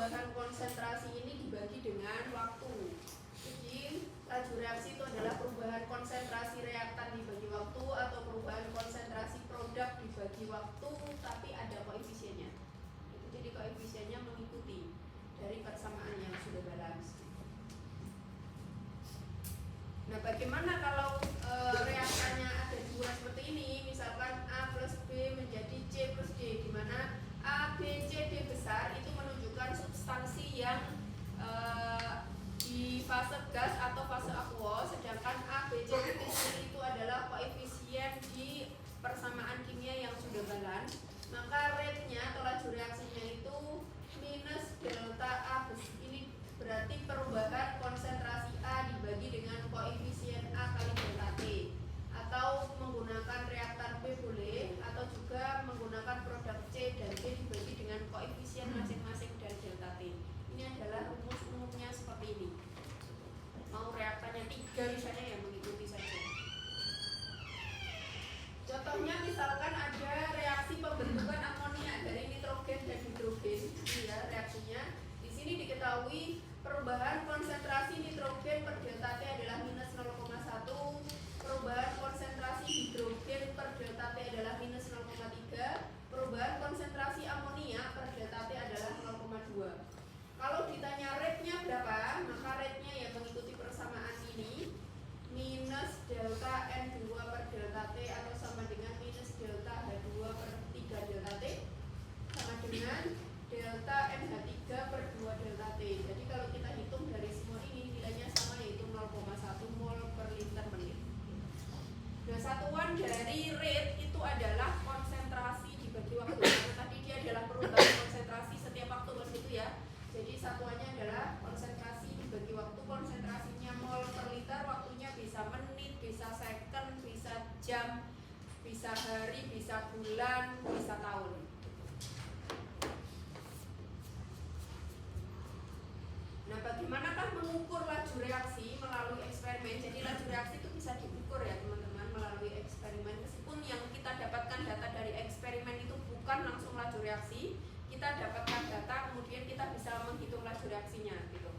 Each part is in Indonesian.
perubahan konsentrasi ini dibagi dengan waktu. Jadi laju reaksi itu adalah perubahan konsentrasi reaktan dibagi waktu atau perubahan konsentrasi produk dibagi waktu, tapi ada koefisiennya. Jadi koefisiennya mengikuti dari persamaan yang sudah balance. Nah, bagaimana kalau reaktannya ada dua seperti ini, misalkan A plus B menjadi C plus D, di mana A, B, C, D besar itu menunjukkan substansi yang di fase gas atau fase aqueous, sedangkan A, B, C, D itu adalah koefisien di persamaan kimia yang sudah balance, maka rate-nya atau laju reaksinya itu minus delta A. Ini berarti perubahan konsentrasi A dibagi dengan koefisien A kali delta T, atau menggunakan reaktan B boleh, atau juga menggunakan produk C dan D dibagi dengan koefisien masing-masing dari delta T. Ini adalah rumus umumnya seperti ini. Mau reaktannya 3 misalnya ya mengikuti saja. Contohnya misalkan ada reaksi pembentukan amonia dari nitrogen dan hidrogen. Ini ya reaksinya. Di sini diketahui perubahan konsentrasi nitrogen per delta T adalah minus 0,1, perubahan konsentrasi hidrogen per delta T adalah minus 0,3, perubahan konsentrasi amonia per delta T adalah 0,2. Kalau ditanya rate-nya berapa, maka rate-nya yang mengikuti persamaan ini minus delta N2 per delta T atau sama dengan minus delta H2 per 3 delta T sama dengan delta NH3 per 2 delta T. Jadi kalau kita hitung dari semua ini nilainya sama, yaitu 0,1 mol per liter menit. Nah, satuan dari rate itu adalah konsentrasi dibagi waktu. Karena tadi dia adalah perubahan konsentrasi setiap waktu begitu ya. Jadi satuannya adalah konsentrasi dibagi waktu, konsentrasinya mol per liter, waktunya bisa menit, bisa second, bisa jam, bisa hari, bisa bulan, bisa tahun. Nah, bagaimanakah mengukur laju reaksi melalui eksperimen? Jadi laju reaksi itu bisa diukur ya teman-teman melalui eksperimen. Meskipun yang kita dapatkan data dari eksperimen itu bukan langsung laju reaksi, kita dapatkan data kemudian kita bisa menghitung laju reaksinya gitu.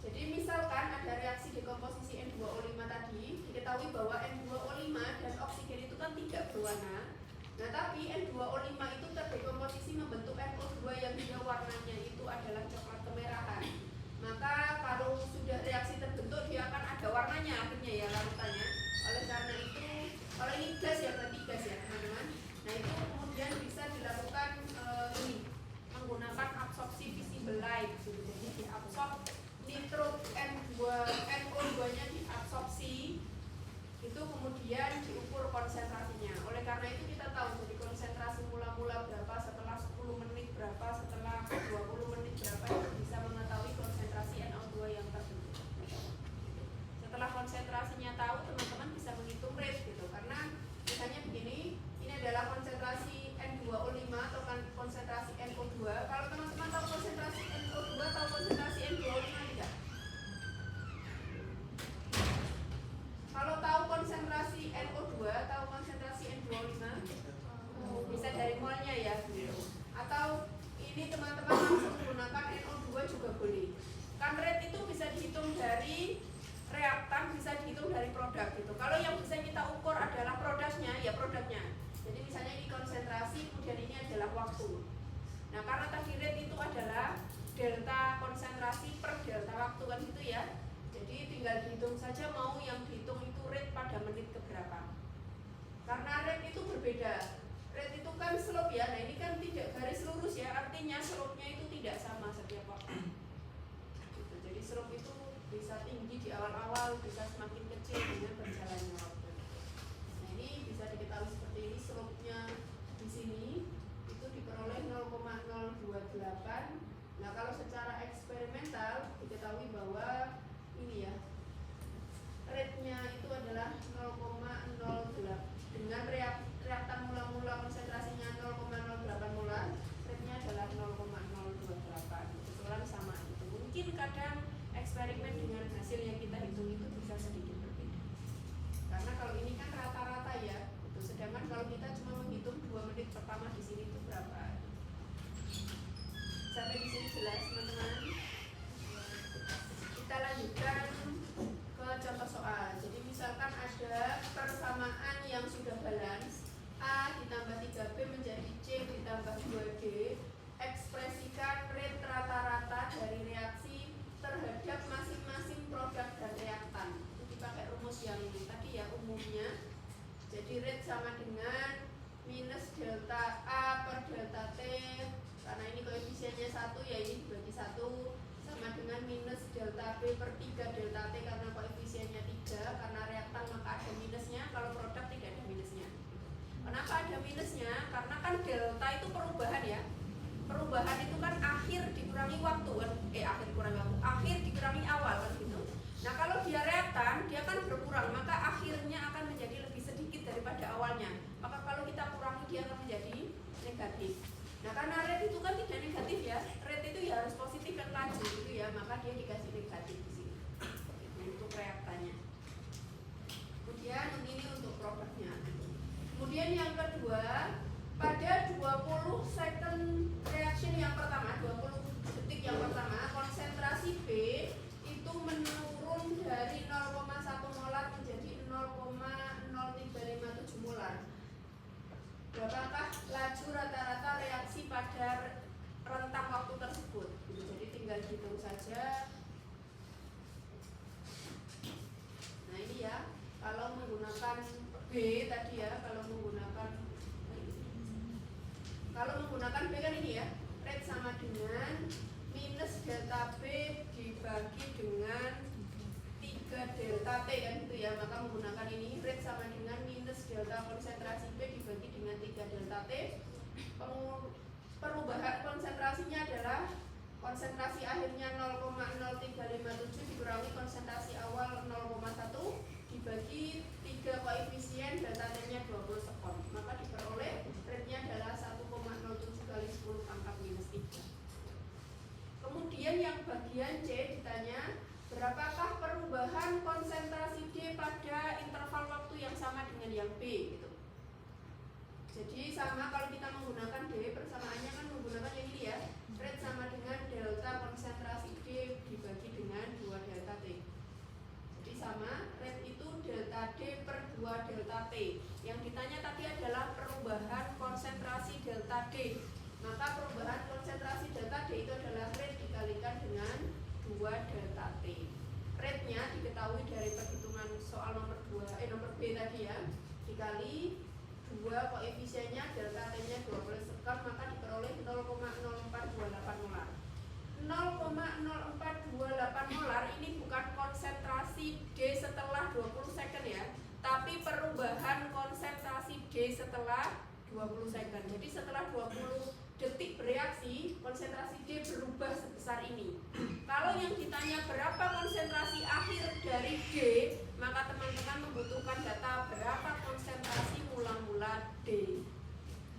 Jadi misalkan ada reaksi dekomposisi N2O5 tadi, diketahui bahwa N2O5 dan oksigen itu kan tidak berwarna. Nah, tapi N2O5 itu terdekomposisi membentuk NO2 yang dia warnanya itu adalah coklat kemerahan. Maka kalau sudah reaksi terbentuk dia akan ada warnanya akhirnya ya larutannya. Oleh karena itu, kalau ini gas ya berarti gas ya teman-teman. Nah, itu kemudian bisa dilakukan ini menggunakan absorpsi visible light gitu. Jadi diabsorb nitro NO2 nya diabsorpsi itu kemudian diukur konsentrasinya. Oleh karena itu kita tahu jadi konsentrasi mula-mula berapa, setelah 10 menit berapa, setelah 20 menit berapa, itu bisa mengetahui konsentrasi NO2 yang terbentuk. Setelah konsentrasinya tahu, teman-teman bisa menghitung rate gitu. Karena misalnya begini, ini adalah konsentrasi N2O5 atau konsentrasi NO2. Kalau teman-teman tahu konsentrasi NO2, tahu konsentrasi N2O5 tidak? Kalau tahu konsentrasi NO2, tahu konsentrasi N2O5? Bisa dari molnya ya gitu. Atau ini teman-teman langsung menggunakan NO2 juga boleh. Kan rate itu bisa dihitung dari reaktan, bisa dihitung dari produk gitu. Kalau yang bisa kita ukur adalah produknya, ya produknya. Jadi misalnya ini konsentrasi, kemudian ini adalah waktu. Nah, karena tadi rate itu adalah delta konsentrasi per delta waktu kan gitu ya. Jadi tinggal dihitung saja mau yang dihitung itu rate pada menit keberapa. Karena rate itu berbeda. Rate itu kan slope ya. Nah, ini kan tidak garis lurus ya. Artinya slope-nya itu tidak sama setiap waktu. Gitu. Jadi slope itu bisa tinggi di awal-awal, bisa semakin kecil dengan berjalannya waktu. Nah, ini bisa diketahui seperti ini, slope-nya di sini itu diperoleh 0,028. Nah, kalau secara eksperimental diketahui bahwa ini ya, rate-nya itu adalah 0,08 dengan reaktan mula-mula konsentrasinya 0,08 molar, rate-nya adalah 0,028. Kebetulan sama itu. Mungkin kadang eksperimen dengan hasil yang kita hitung itu bisa sedikit berbeda. Karena kalau ini kan rata-rata ya, gitu. Sedangkan kalau kita cuma menghitung 2 menit pertama di sini itu berapa? Sampai jelas teman-teman? Kita lanjutkan ke contoh soal. Jadi misalkan ada persamaan yang sudah balance, A ditambah 3B menjadi C ditambah 2D. Ekspresikan rate rata-rata dari reaksi terhadap masing-masing produk dan reaktan. Itu dipakai rumus yang tadi ya umumnya. Jadi rate sama dengan minus delta A per delta T, karena ini koefisiennya 1 ya, ini dibagi 1, sama dengan minus delta B per 3 delta T karena koefisiennya 3, karena reaktan maka ada minusnya, kalau produk tidak ada minusnya. Kenapa ada minusnya? Karena kan delta itu perubahan ya. Perubahan itu kan akhir dikurangi waktu kan, akhir dikurangi awal kan gitu. Nah kalau dia reaktan, dia kan berkurang, maka akhirnya akan menjadi lebih sedikit daripada awalnya. Maka kalau kita kurangi dia akan menjadi negatif. Nah karena rate itu kan tidak negatif ya, rate itu ya harus positif kan laju gitu ya, maka dia dikasih negatif di sini. Untuk reaktannya. Kemudian ini untuk produknya. Kemudian yang kedua, pada 20 second reaction yang pertama, 20 detik yang pertama, konsentrasi B itu menurun dari 0,1 molar menjadi 0,0357 molar. Berapakah laju rata-rata reaksi pada rentang waktu tersebut? Jadi tinggal hitung saja. Nah ini ya, kalau menggunakan B tadi ya, kalau menggunakan B kan ini ya, rate sama dengan minus delta B dibagi dengan 3 delta T kan gitu ya, maka menggunakan ini rate sama dengan minus delta konsentrasi B dibagi dengan 3 delta T. Perubahan konsentrasinya adalah konsentrasi akhirnya 0,0357 dikurangi konsentrasi awal 0,1 dibagi 3 koefisien delta T-nya 20 sekon, maka diperoleh rate-nya adalah 1,07 kali 10 pangkat minus 3. Kemudian yang bagian C ditanya berapakah perubahan konsentrasi D pada interval waktu yang sama dengan yang B gitu. Jadi sama kalau kita menggunakan D, persamaannya kan menggunakan yang ini ya, rate sama dengan delta konsentrasi D dibagi dengan 2 delta T. Jadi sama, rate itu delta D per 2 delta T. Yang ditanya tadi adalah perubahan konsentrasi delta D. Maka perubahan konsentrasi delta D itu adalah rate dikalikan dengan 2 delta T. Rate-nya diketahui dari perhitungan soal nomor B tadi ya, dikali 2 koefisiennya delta T-nya 20 sekon, maka diperoleh 0,0428 molar. 0,0428 molar ini bukan konsentrasi D setelah 20 second ya, tapi perubahan konsentrasi D setelah 20 second. Jadi setelah 20 detik bereaksi, konsentrasi D berubah sebesar ini. Kalau yang ditanya berapa konsentrasi akhir dari D, maka teman-teman membutuhkan data berapa konsentrasi mula-mula D.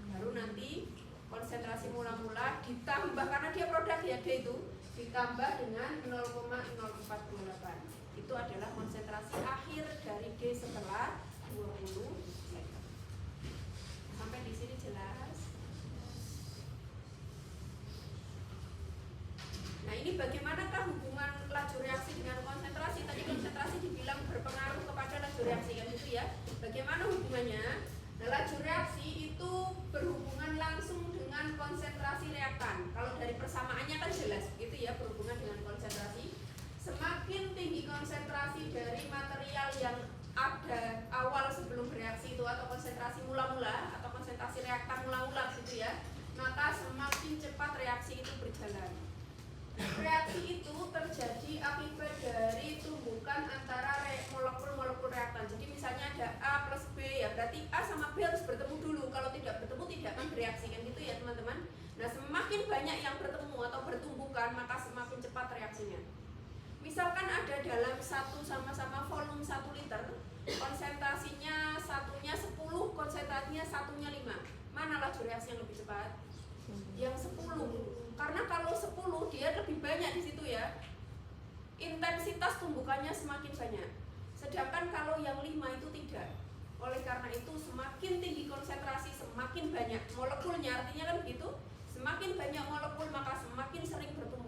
Baru nanti konsentrasi mula-mula ditambah, karena dia produk ya D itu, ditambah dengan 0,0428. Itu adalah konsentrasi akhir dari D setelah 20 second. Sampai di sini jelas? Nah ini bagaimanakah hubungan laju reaksi dengan konsentrasi? Tadi konsentrasi dibilang berpengaruh kepada laju reaksi kan gitu ya. Bagaimana hubungannya? Nah laju reaksi itu berhubungan langsung dengan konsentrasi reaktan. Kalau dari persamaannya kan jelas gitu ya, berhubungan dengan konsentrasi. Semakin tinggi konsentrasi dari material yang ada awal sebelum bereaksi itu, atau konsentrasi mula-mula atau konsentrasi reaktan mula-mula gitu ya, maka semakin cepat reaksi itu berjalan. Reaksi itu terjadi akibat dari tumbukan antara molekul-molekul reaktan. Jadi misalnya ada A plus B ya, berarti A sama B harus bertemu dulu. Kalau tidak bertemu tidak akan bereaksi kan gitu ya teman-teman. Nah semakin banyak yang bertemu atau bertumbukan, maka semakin cepat reaksinya. Misalkan ada dalam satu sama-sama volume 1 liter, konsentrasinya satunya 10, konsentrasinya satunya 5. Mana laju reaksi yang lebih cepat? Yang 10. Karena kalau 10 dia lebih banyak di situ ya. Intensitas tumbukannya semakin banyak. Sedangkan kalau yang 5 itu tidak. Oleh karena itu semakin tinggi konsentrasi semakin banyak molekulnya, artinya kan begitu. Semakin banyak molekul maka semakin sering bertumbuh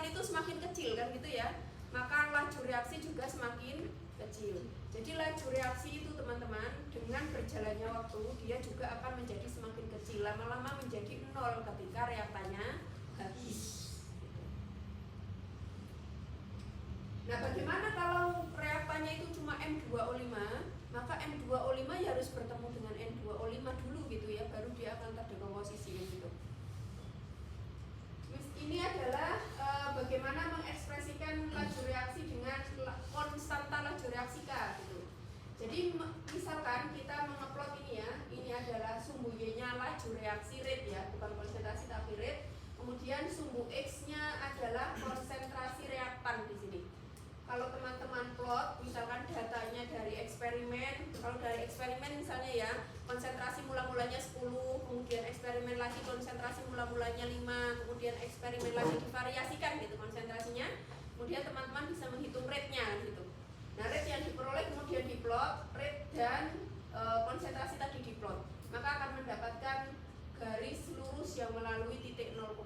itu semakin kecil kan gitu ya, maka laju reaksi juga semakin kecil. Jadi laju reaksi itu teman-teman dengan berjalannya waktu dia juga akan menjadi semakin kecil, lama-lama menjadi 0 ketika reaktannya habis. Nah, bagaimana kalau reaktannya itu cuma M2O5? Maka M2O5 ya harus bertemu dengan N2O5 dulu gitu ya, baru dia akan terdekomposisi gitu. Ini adalah bagaimana mengekspresikan laju reaksi dengan konstanta laju reaksi K gitu. Jadi misalkan kita mengeplot ini ya, ini adalah sumbu Y-nya laju reaksi rate ya, bukan konsentrasi tapi rate. Kemudian sumbu X-nya adalah konsentrasi reaktan di sini. Kalau teman-teman plot, misalkan datanya dari eksperimen, kalau dari eksperimen misalnya ya, konsentrasi mula-mulanya 10, kemudian eksperimen lagi konsentrasi mula-mulanya 5, kemudian eksperimen lagi divariasikan gitu konsentrasinya, kemudian teman-teman bisa menghitung rate-nya gitu. Nah, rate yang diperoleh kemudian diplot, rate dan konsentrasi tadi diplot, maka akan mendapatkan garis lurus yang melalui titik 0,0.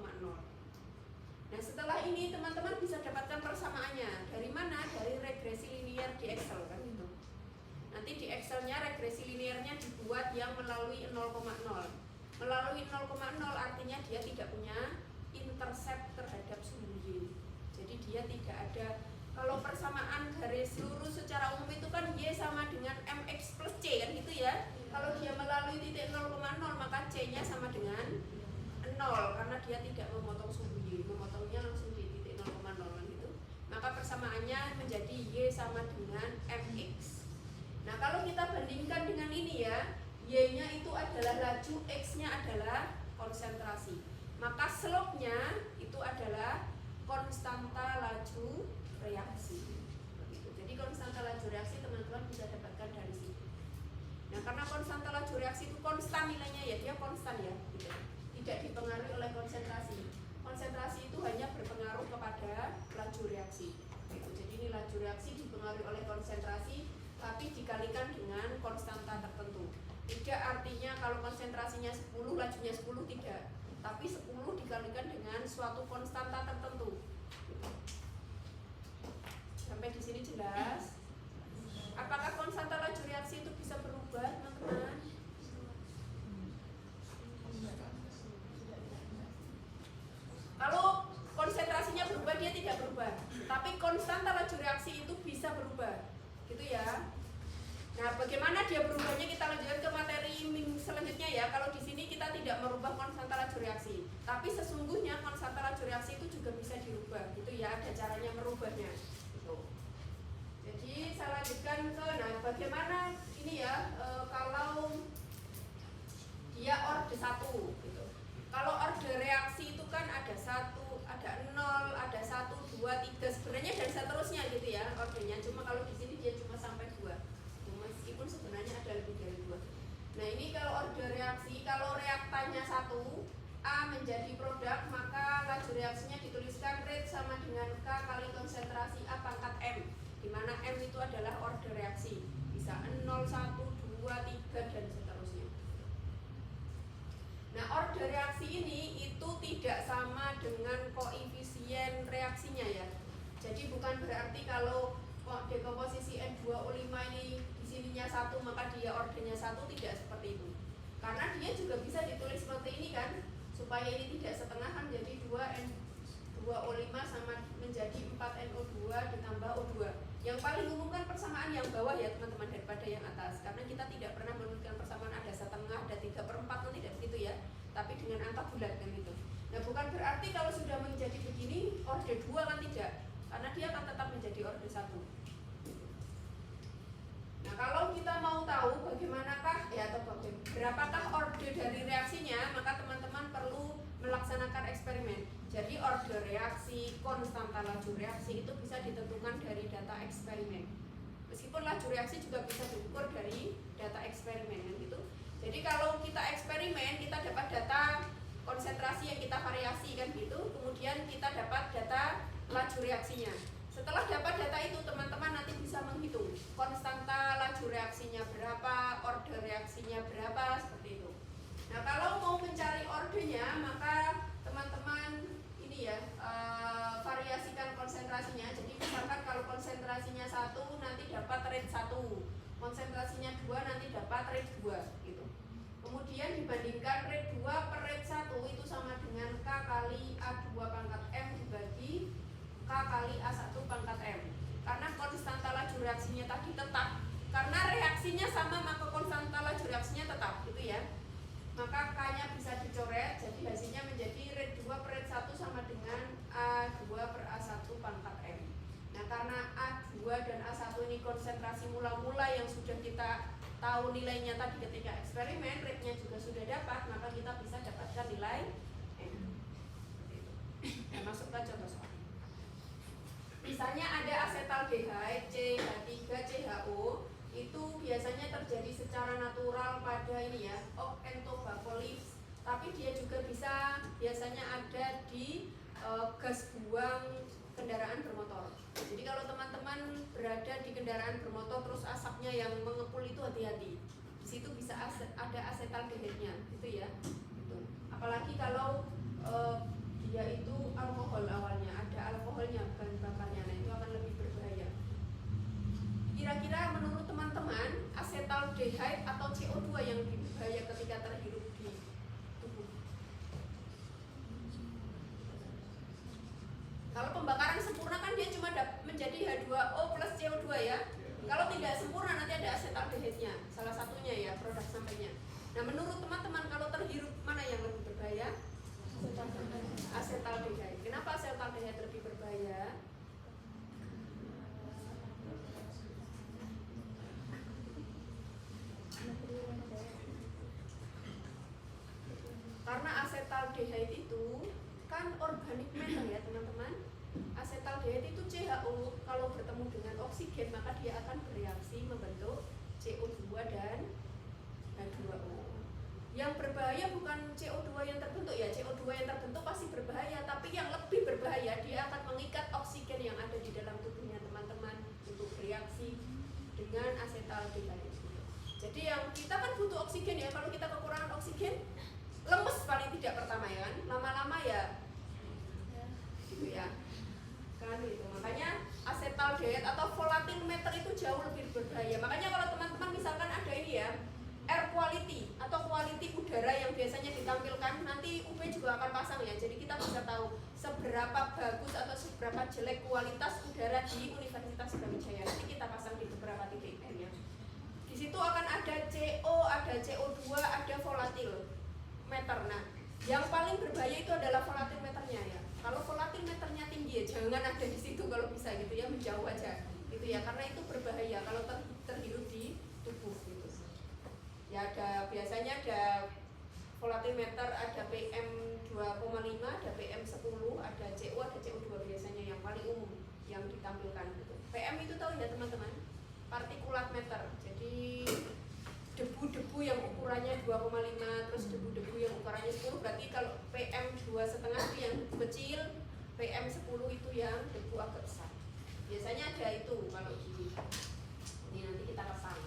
Nah, setelah ini teman-teman bisa dapatkan persamaannya. Dari mana? Dari regresi linear di Excel kan gitu. Nanti di Excelnya regresi linearnya dibuat yang melalui 0,0. Melalui 0,0 artinya dia tidak punya intercept terhadap sumbu Y. Jadi dia tidak ada, kalau persamaan garis lurus secara umum itu kan Y sama dengan MX plus C kan gitu ya. Kalau dia melalui titik 0,0 maka C-nya sama dengan 0 karena dia tidak memotong sumbu Y, memotongnya langsung di titik 0,0 gitu. Maka persamaannya menjadi Y sama dengan MX. Nah, kalau kita bandingkan dengan ini ya, Y-nya itu adalah laju, X-nya adalah konsentrasi. Maka slope-nya itu adalah konstanta laju reaksi. Jadi konstanta laju reaksi teman-teman bisa dapatkan dari sini. Nah, karena konstanta laju reaksi itu konstan nilainya ya, dia konstan ya gitu. Tidak dipengaruhi oleh konsentrasi. Konsentrasi itu hanya berpengaruh kepada laju reaksi. Jadi ini laju reaksi dipengaruhi oleh konsentrasi, tapi dikalikan dengan konstanta tertentu. Tidak artinya kalau konsentrasinya 10, lajunya 10 tidak. Tapi 10 dikalikan dengan suatu konstanta tertentu. Sampai di sini jelas? Apakah konstanta laju reaksi itu bisa berubah, teman-teman? Kalau konsentrasinya berubah dia tidak berubah, tapi konstanta laju reaksi itu bisa berubah, gitu ya. Nah, bagaimana dia berubahnya kita lanjutkan ke materi selanjutnya ya. Kalau di sini kita tidak merubah konstanta laju reaksi, tapi sesungguhnya konstanta laju reaksi itu juga bisa dirubah, gitu ya. Ada caranya merubahnya. Gitu. Jadi saya lanjutkan ke, nah bagaimana ini ya kalau dia orde 1 gitu. Kalau orde reaksi itu kan ada 1, ada 0, ada 1, 2, 3, sebenarnya dan seterusnya gitu ya ordenya. Cuma kalau di sini dia cuma sampai 2. Meskipun sebenarnya ada lebih dari 2. Nah, ini kalau orde reaksi, kalau reaktannya 1, A menjadi produk, maka laju reaksinya dituliskan rate sama dengan K kali konsentrasi A pangkat M, di mana M itu adalah orde reaksi. Bisa 0, 1, 2, 3 dan seterusnya. Nah, orde reaksi ini itu tidak sama dengan koefisien reaksinya ya. Jadi bukan berarti kalau dekomposisi N2O5 ini di sininya 1 maka dia ordenya 1, tidak seperti itu. Karena dia juga bisa ditulis seperti ini kan, supaya ini tidak setengahan, jadi 2N2O5 sama menjadi 4NO2 ditambah O2. Yang paling umum kan persamaan yang bawah ya teman-teman daripada yang atas, karena kita tidak pernah menuliskan persamaan ada setengah, ada 3/4, kan tidak begitu ya, tapi dengan angka bulat kan gitu. Nah, bukan berarti kalau sudah menjadi begini orde 2 kan tidak, karena dia akan tetap menjadi orde 1. Nah, kalau kita mau tahu bagaimanakah ya atau berapakah orde dari reaksinya, maka teman-teman perlu melaksanakan eksperimen. Jadi orde reaksi, konstanta laju reaksi itu bisa ditentukan dari data eksperimen. Meskipun laju reaksi juga bisa diukur dari data eksperimen kan gitu. Jadi kalau kita eksperimen, kita dapat data konsentrasi yang kita variasi kan gitu. Kemudian kita dapat data laju reaksinya. Setelah dapat data itu, teman-teman nanti bisa menghitung konstanta laju reaksinya berapa, orde reaksinya berapa, seperti itu. Nah, kalau mau mencari ordenya, maka teman-teman ini ya variasi konsentrasinya. Jadi misalkan kalau konsentrasinya 1 nanti dapat rate 1, konsentrasinya 2 nanti dapat rate 2 gitu. Kemudian dibandingkan rate 2 per rate 1 itu sama dengan K kali A2 pangkat M dibagi K kali A1 pangkat M. Karena konstanta laju reaksinya tadi tetap, karena reaksinya sama maka konstanta laju reaksinya tetap gitu ya. Maka K-nya bisa dicoret, jadi hasilnya menjadi rate 2 per rate 1 sama dengan A2 per A1 pangkat M. Nah, karena A2 dan A1 ini konsentrasi mula-mula yang sudah kita tahu nilainya tadi ketika eksperimen, rate-nya juga sudah dapat, maka kita bisa dapatkan nilai M. Nah, masukkan contoh soal. Misalnya ada asetaldehyde CH3CHO, itu biasanya terjadi secara natural pada ini ya, oak and tobacco leaves, tapi dia juga bisa biasanya ada di gas buang kendaraan bermotor. Jadi kalau teman-teman berada di kendaraan bermotor terus asapnya yang mengepul itu hati-hati. Di situ bisa ada asetaldehyde-nya, gitu ya. Gitu. Apalagi kalau dia itu alkohol awalnya, ada alkoholnya bahan bakarnya, nah itu akan lebih berbahaya. Kira-kira menurut teman-teman asetaldehyde atau CO2 yang lebih berbahaya ketika terhirup di tubuh? Kalau pembakaran sempurna kan dia cuma menjadi H2O plus CO2 ya. Kalau tidak sempurna nanti ada asetaldehyde-nya, salah satunya ya produk sampainya. Nah, menurut teman-teman kalau terhirup mana yang lebih berbahaya? Asetaldehyde. Kenapa asetaldehyde lebih berbahaya? Karena asetaldehyde itu kan organic matter ya teman-teman. Asetaldehyde itu CHO, kalau bertemu dengan oksigen maka dia akan bereaksi membentuk CO2 dan H2O. Yang berbahaya bukan CO2 yang terbentuk ya, CO2 yang terbentuk pasti berbahaya, tapi yang lebih berbahaya dia akan mengikat oksigen yang ada di dalam tubuhnya teman-teman untuk bereaksi dengan asetaldehyde. Jadi yang kita kan butuh oksigen ya, kalau kita kekurangan oksigen lemes paling tidak pertama ya kan, lama-lama ya gitu ya kan itu. Makanya asetaldehyde atau volatile matter itu jauh lebih berbahaya. Makanya kalau teman-teman misalkan ada ini ya, air quality atau quality udara yang biasanya ditampilkan, nanti UB juga akan pasang ya, jadi kita bisa tahu seberapa bagus atau seberapa jelek kualitas udara di Universitas Brawijaya. Nanti kita pasang di beberapa titik ya. Di situ akan ada CO, ada CO2, ada volatile meter. Nah, yang paling berbahaya itu adalah volatile meternya ya. Kalau volatile meternya tinggi ya jangan ada di situ kalau bisa gitu ya, menjauh aja gitu ya, karena itu berbahaya kalau terhirup di tubuh gitu. Ya ada biasanya ada volatile meter, ada PM2,5, ada PM10, ada CO, ada CO2 biasanya yang paling umum yang ditampilkan gitu. PM itu tahu ya teman-teman, partikulat meter. Jadi debu-debu yang ukurannya 2,5 terus debu-debu yang ukurannya 10, berarti kalau PM2,5 itu yang debu kecil, PM10 itu yang debu agak besar. Biasanya ada itu kalau ini nanti kita pasang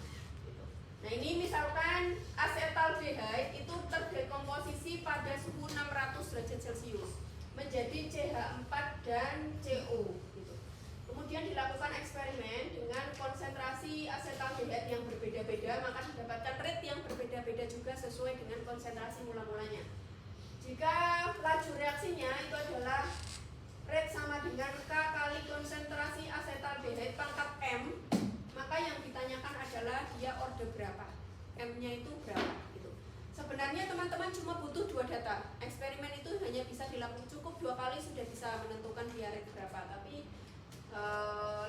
gitu. Nah, ini misalkan asetaldehyde itu terdekomposisi pada suhu 600 derajat Celcius menjadi CH4 dan CO gitu. Kemudian dilakukan eksperimen dengan konsentrasi asetaldehyde yang berbeda-beda, maka didapatkan rate yang berbeda-beda juga sesuai dengan konsentrasi mula-mulanya. Jika laju reaksinya itu adalah rate sama dengan K kali konsentrasi asetaldehyde pangkat M, maka yang ditanyakan adalah dia order berapa, M-nya itu berapa gitu. Sebenarnya teman-teman cuma butuh 2 data. Eksperimen itu hanya bisa dilakukan cukup 2 kali sudah bisa menentukan dia rate berapa, tapi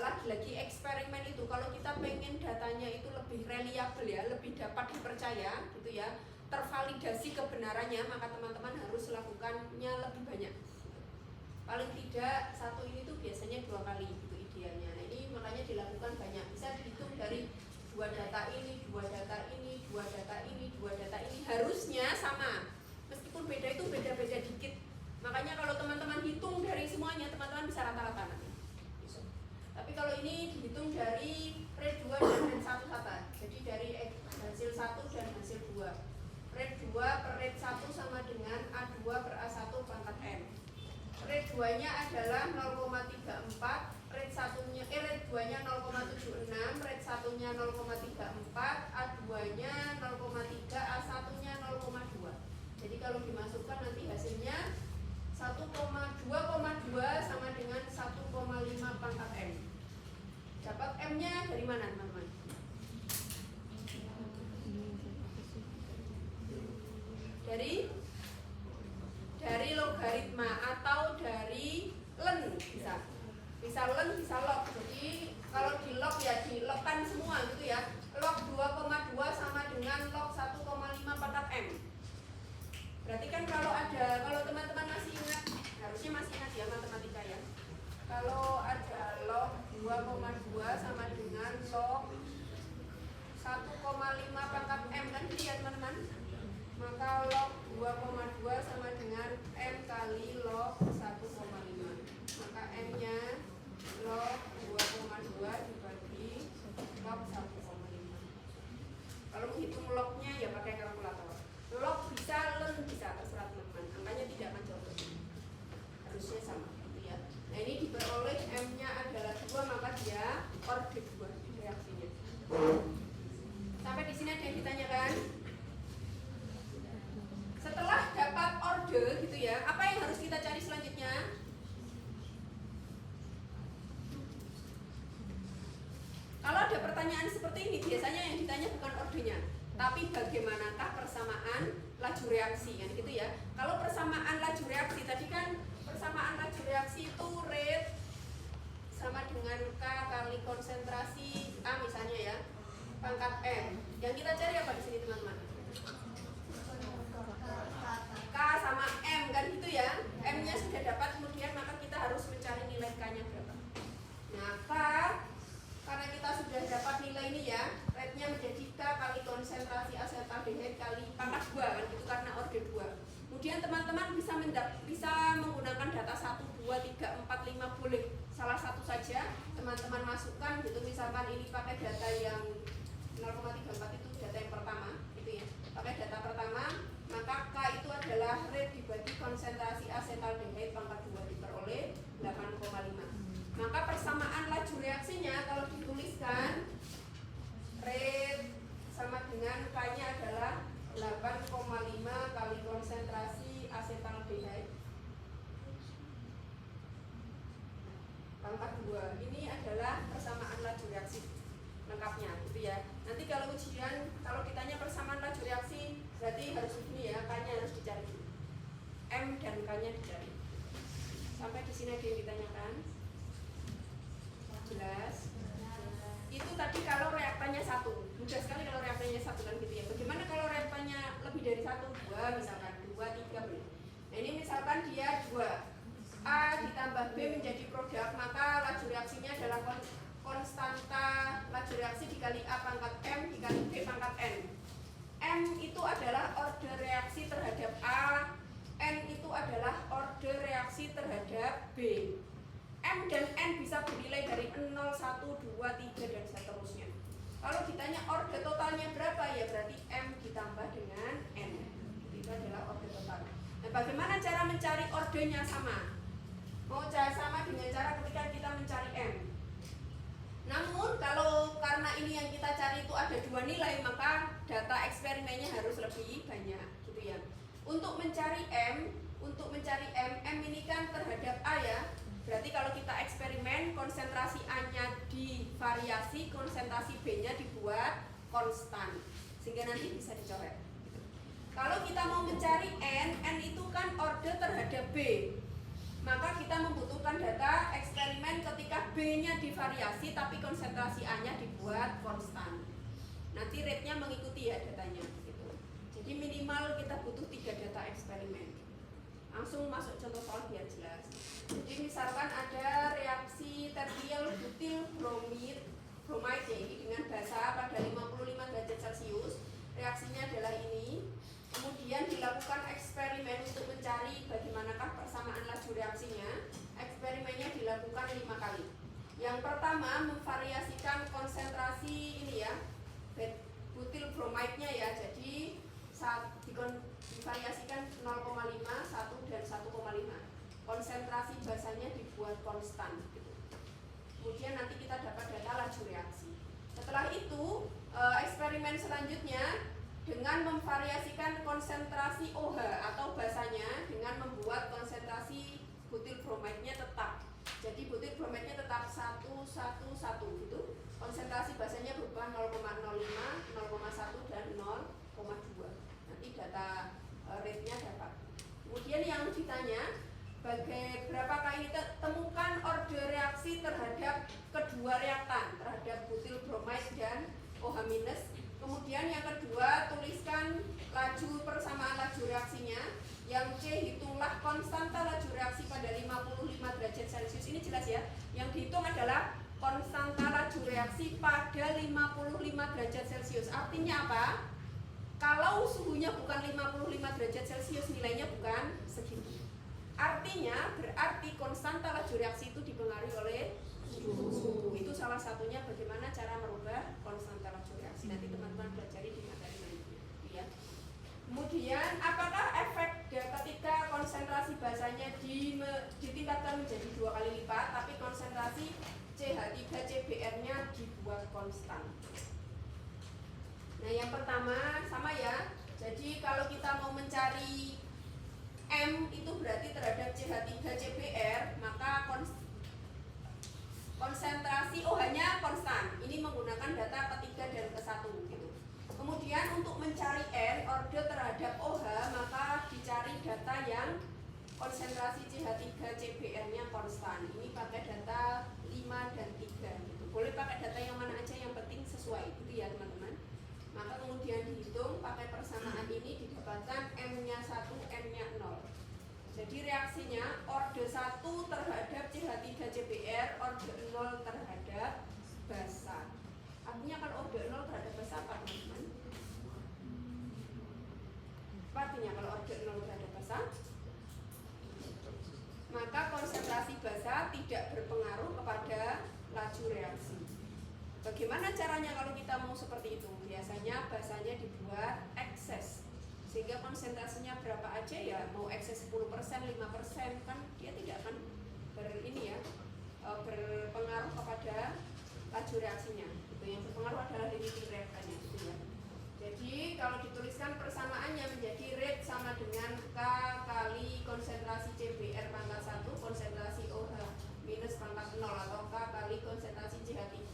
lagi-lagi eksperimen itu kalau kita pengen datanya itu lebih reliable ya, lebih dapat dipercaya gitu ya, tervalidasi kebenarannya, maka teman-teman harus lakukannya lebih banyak. Paling tidak satu ini tuh biasanya 2 kali gitu idealnya. Nah, ini makanya dilakukan banyak, bisa dihitung dari 2 data ini, 2 data ini, 2 data ini, 2 data ini, harusnya sama meskipun beda itu beda-beda dikit. Makanya kalau teman-teman hitung dari semuanya, teman-teman bisa rata-rata nanti. Tapi kalau ini dihitung dari rate 2 dan rate 1 saja. Jadi dari hasil 1 dan hasil 2. Rate 2 per rate 1 sama dengan A2 per A1 pangkat M. Rate 2 nya adalah 0,34 1,5 pangkat M kan gitu ya teman-teman. Maka log 2,2 sama dengan M kali log 1,5. Maka M nya log 2,2 dibagi log 1,5. Kalau menghitung lognya ya pakai kalkulator. Log bisa, len bisa, terserah teman-teman. Angkanya tidak akan jauh berbeda. Harusnya sama gitu ya. Nah ini diperoleh M nya adalah 2, maka dia orde 2 reaksinya. Sampai di sini ada yang ditanyakan? Setelah dapat orde gitu ya, apa yang harus kita cari selanjutnya? Kalau ada pertanyaan seperti ini, biasanya yang ditanya bukan ordenya, tapi bagaimanakah persamaan laju reaksi kan gitu ya. Kalau persamaan laju reaksi tadi kan persamaan laju reaksi itu rate sama dengan K kali konsentrasi A misalnya ya, pangkat M. Yang kita cari apa di sini teman-teman? K sama M kan gitu ya. M-nya sudah dapat, kemudian maka kita harus mencari nilai K-nya berapa. Nah, K karena kita sudah dapat nilai ini ya, rate-nya menjadi K kali konsentrasi asetaldehyde kali pangkat 2 kan gitu karena orde 2. Kemudian teman-teman bisa menggunakan data 1, 2, 3, 4, 5 boleh salah satu saja teman-teman masukkan gitu. Misalkan ini pakai data yang 0,34 itu data yang pertama gitu ya. Pakai data pertama, maka K itu adalah rate dibagi konsentrasi asetaldehyde pangkat 2 diperoleh 8,5. Maka persamaan laju reaksinya kalau dituliskan rate sama dengan K-nya adalah 8,5 kali konsentrasi asetaldehyde pangkat 2. Ini adalah persamaan laju reaksi lengkapnya gitu ya. Nanti kalau ujian, kalau ditanya persamaan laju reaksi, berarti harus begini ya, K-nya harus dicari. M dan K-nya dicari. Sampai di sini ada yang ditanyakan? Jelas? Itu tadi kalau reaktannya 1. Mudah sekali kalau reaktannya 1 kan gitu ya. Bagaimana kalau reaktannya lebih dari 1? 2 misalkan, 2, 3 boleh. Nah ini misalkan dia 2 A ditambah B menjadi produk, maka laju reaksinya adalah konstanta laju reaksi dikali A pangkat M dikali B pangkat N. M itu adalah order reaksi terhadap A, N itu adalah order reaksi terhadap B. M dan N bisa bernilai dari 0, 1, 2, 3 dan seterusnya. Kalau ditanya order totalnya berapa ya berarti M ditambah dengan N. Itu adalah order total. Nah, bagaimana cara mencari ordernya sama? Mau cara sama dengan cara ketika kita mencari M. Namun kalau karena ini yang kita cari itu ada 2 nilai, maka data eksperimennya harus lebih banyak gitu ya. Untuk mencari M, M ini kan terhadap A ya. Berarti kalau kita eksperimen, konsentrasi A-nya divariasi, konsentrasi B-nya dibuat konstan, sehingga nanti bisa dicoret. Kalau kita mau mencari N itu kan order terhadap B, maka kita membutuhkan data eksperimen ketika B-nya divariasi, tapi konsentrasi A-nya dibuat konstan. Nanti rate-nya mengikuti ya datanya. Gitu. Jadi minimal kita butuh 3 data eksperimen. Langsung masuk contoh soal biar jelas. Jadi misalkan ada reaksi terbial butil bromide ya ini dengan basa pada 55 derajat Celcius. Reaksinya adalah ini. Kemudian dilakukan eksperimen untuk mencari bagaimanakah persamaan laju reaksinya. Eksperimennya dilakukan 5 kali. Yang pertama memvariasikan konsentrasi ini ya, butil bromide-nya ya. Jadi divariasikan 0,5, 1 dan 1,5. Konsentrasi basanya dibuat konstan gitu. Kemudian nanti kita dapat data laju reaksi. Setelah itu eksperimen selanjutnya dengan memvariasikan konsentrasi OH atau basanya dengan membuat konsentrasi butil bromide-nya tetap. Jadi butil bromide-nya tetap 1, 1, 1 gitu. Konsentrasi basanya berubah 0,05, 0,1 dan 0,2. Nanti data rate-nya dapat. Kemudian yang ditanya berapakah ini temukan order reaksi terhadap kedua reaktan, terhadap butil bromide dan OH-. Kemudian yang kedua tuliskan laju persamaan laju reaksinya. Yang C hitunglah konstanta laju reaksi pada 55 derajat Celcius. Ini jelas ya. Yang dihitung adalah konstanta laju reaksi pada 55 derajat Celcius. Artinya apa? Kalau suhunya bukan 55 derajat Celcius, nilainya bukan segitu. Artinya berarti konstanta laju reaksi itu dipengaruhi oleh suhu. Itu salah satunya bagaimana cara merubah konstanta laju reaksi. Nanti teman-teman pelajari di materi berikutnya. Ya. Kemudian apakah efek ketika konsentrasi basanya ditingkatkan menjadi 2 kali lipat, tapi konsentrasi CH3CBr-nya dibuat konstan? Nah, yang pertama sama ya. Jadi kalau kita mau mencari M itu berarti terhadap CH3CBr, maka konsentrasi OH-nya konstan. Ini menggunakan data ketiga dan ke-1 gitu. Kemudian untuk mencari N, orde terhadap OH, maka dicari data yang konsentrasi CH3CBr-nya konstan. Ini pakai data 5 dan 3 gitu. Boleh pakai data yang mana aja, yang penting sesuai gitu ya teman-teman. Maka kemudian dihitung pakai persamaan ini, didapatkan M-nya 1, N-nya 0. Jadi reaksinya orde 1 terhadap CH3CBr, orde 0 terhadap basa. Artinya kalau orde 0 terhadap basa apa teman-teman? Apa artinya kalau orde 0 terhadap basa? Maka konsentrasi basa tidak berpengaruh kepada laju reaksi. Bagaimana caranya kalau kita mau seperti itu? Biasanya basanya dibuat ekses, sehingga konsentrasinya berapa aja ya, mau ekses 10%, 5% kan dia tidak akan berpengaruh kepada laju reaksinya. Itu yang berpengaruh adalah limiting reaktannya gitu ya. Jadi kalau dituliskan persamaannya menjadi rate sama dengan K kali konsentrasi CBr pangkat 1 konsentrasi OH minus pangkat 0, atau K kali konsentrasi CH3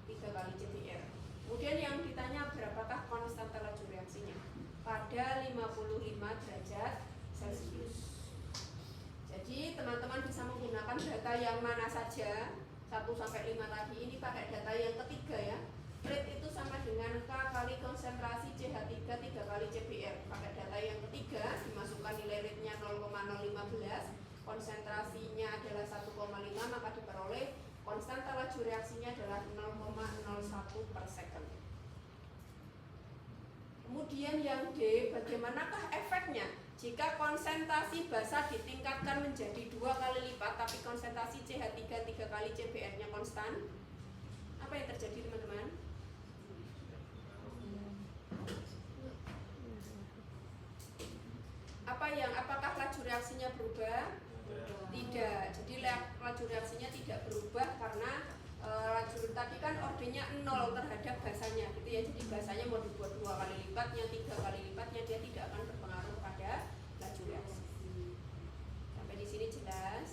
3 kali CBr. Kemudian yang ditanya berapakah konstanta laju reaksinya pada 55 derajat Celcius. Jadi teman-teman bisa menggunakan data yang mana saja, 1 sampai 5 tadi. Ini pakai data yang ketiga ya. Rate itu sama dengan K kali konsentrasi CH3 3 kali CBr. Pakai data yang ketiga, dimasukkan nilai rate-nya 0,015, konsentrasinya adalah 1,5, maka diperoleh konstanta laju reaksinya adalah 0,01 per second. Kemudian yang D, bagaimanakah efeknya jika konsentrasi basa ditingkatkan menjadi 2 kali lipat tapi konsentrasi CH3 3 kali CBr-nya konstan? Apa yang terjadi teman-teman? Apakah laju reaksinya berubah? Tidak. Jadi laju reaksinya tidak berubah karena laju tadi kan ordenya 0 terhadap basanya gitu ya. Jadi basanya mau dibuat 2 kali lipatnya, 3 kali lipatnya, dia tidak akan berpengaruh pada laju reaksi. Sampai di sini jelas.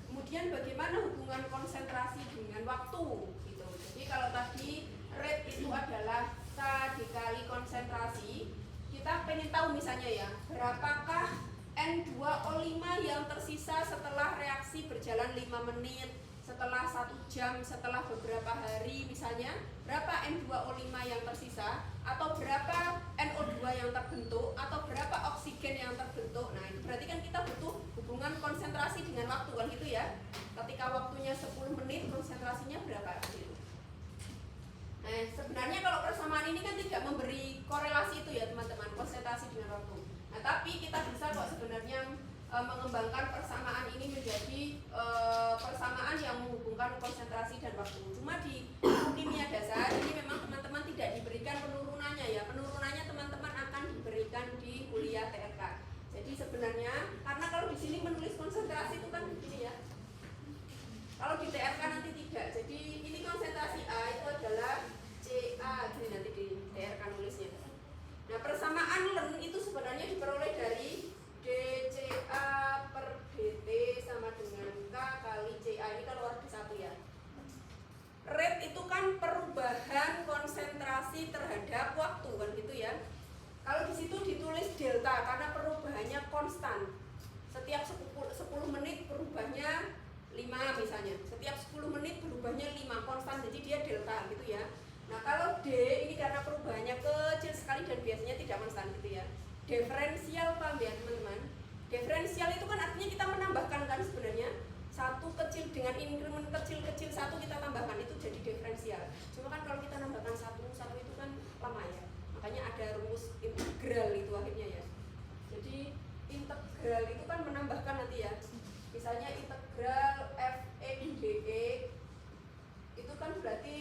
Kemudian bagaimana hubungan konsentrasi dengan waktu gitu. Jadi kalau tadi rate itu adalah K dikali konsentrasi, kita pengen tahu misalnya ya, berapakah N2O5 yang tersisa setelah reaksi berjalan 5 menit, setelah 1 jam, setelah beberapa hari misalnya, berapa N2O5 yang tersisa, atau berapa NO2 yang terbentuk, atau berapa oksigen yang terbentuk. Nah itu berarti kan kita butuh hubungan konsentrasi dengan waktu kan gitu ya. Ketika waktunya 10 menit, konsentrasinya berapa gitu. Nah sebenarnya kalau persamaan ini kan tidak memberi korelasi itu ya teman-teman, konsentrasi dengan waktu. Nah tapi kita bisa kok sebenarnya mengembangkan persamaan ini menjadi persamaan yang menghubungkan konsentrasi dan waktu. Cuma di kimia dasar ini memang teman-teman tidak diberikan penurunannya ya. Penurunannya teman-teman akan diberikan di kuliah TRK. Jadi sebenarnya karena kalau di sini menulis konsentrasi itu kan begini ya. Kalau di TRK nanti tidak. Jadi ini konsentrasi A itu adalah CA, jadi nanti di TRK nulisnya. Nah persamaan Len itu sebenarnya diperoleh dari dCA per dt sama dengan K kali CA. Ini kalau orde 1 ya. Rate itu kan perubahan konsentrasi terhadap waktu kan gitu ya. Kalau di situ ditulis delta karena perubahannya konstan. Setiap 10 menit berubahnya 5 misalnya. Setiap 10 menit berubahnya 5 konstan, jadi dia delta gitu ya. Nah kalau D ini karena perubahannya kecil sekali dan biasanya tidak konstan gitu ya. Diferensial paham ya teman-teman? Diferensial itu kan artinya kita menambahkan kan sebenarnya. Satu kecil dengan increment kecil-kecil satu kita tambahkan itu jadi diferensial. Cuma kan kalau kita nambahkan satu itu kan lama ya. Makanya ada rumus integral itu akhirnya ya. Jadi integral itu kan menambahkan nanti ya. Misalnya integral fx dx itu kan berarti